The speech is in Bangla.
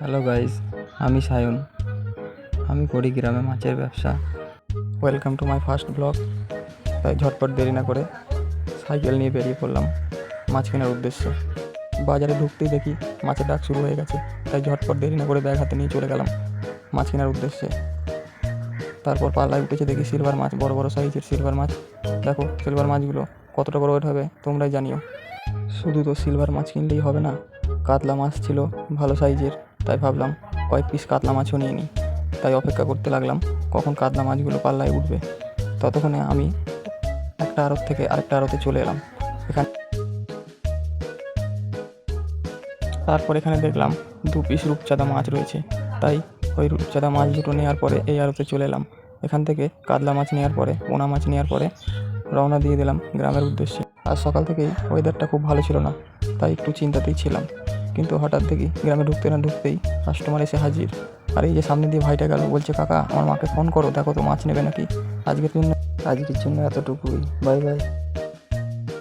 হ্যালো গাইজ, আমি সায়ন। আমি করি গ্রামে মাছের ব্যবসা। Welcome to my first blog. তাই ঝটপট দেরি না করে সাইকেল নিয়ে বেরিয়ে পড়লাম মাছ কেনার উদ্দেশ্যে। বাজারে ঢুকতেই দেখি মাছের ডাক শুরু হয়ে গেছে, তাই ঝটপট দেরি না করে ব্যাগ হাতে নিয়ে চলে গেলাম মাছ কেনার উদ্দেশ্যে। তারপর পাল্লায় উঠেছে দেখি সিলভার মাছ, বড় বড় সাইজের সিলভার মাছ। দেখো সিলভার মাছগুলো কতটা বড় ওয়েট হবে তোমরাই জানিও। শুধু তো সিলভার মাছ কিনলেই হবে না, কাতলা মাছ ছিল ভালো সাইজের, তাই ভাবলাম কয়েক পিস কাতলা মাছও নিয়ে নিই। তাই অপেক্ষা করতে লাগলাম কখন কাতলা মাছগুলো পাল্লায় উঠবে। ততক্ষণে আমি একটা আড়ত থেকে আরেকটা আড়তে চলে এলাম। তারপর এখানে দেখলাম 2 পিস রূপচাঁদা মাছ রয়েছে, তাই ওই রূপচাঁদা মাছ দুটো নেওয়ার পরে এই আড়তে চলে এলাম। এখান থেকে কাতলা মাছ নেওয়ার পরে, পোনা মাছ নেওয়ার পরে রওনা দিয়ে দিলাম গ্রামের উদ্দেশ্যে। আর সকাল থেকেই ওয়েদারটা খুব ভালো ছিল না, তাই একটু চিন্তাতেই ছিলাম। কিন্তু হঠাৎ দেখি গ্রামে ঢুকতে না ঢুকতেই কাস্টমার এসে হাজির। আর এই যে সামনে দিয়ে ভাইটা গেল, বলছে কাকা আমার মাকে ফোন করো, দেখো তো মাছ নেবে নাকি। আজকের জন্য এতটুকুই, বাই বাই।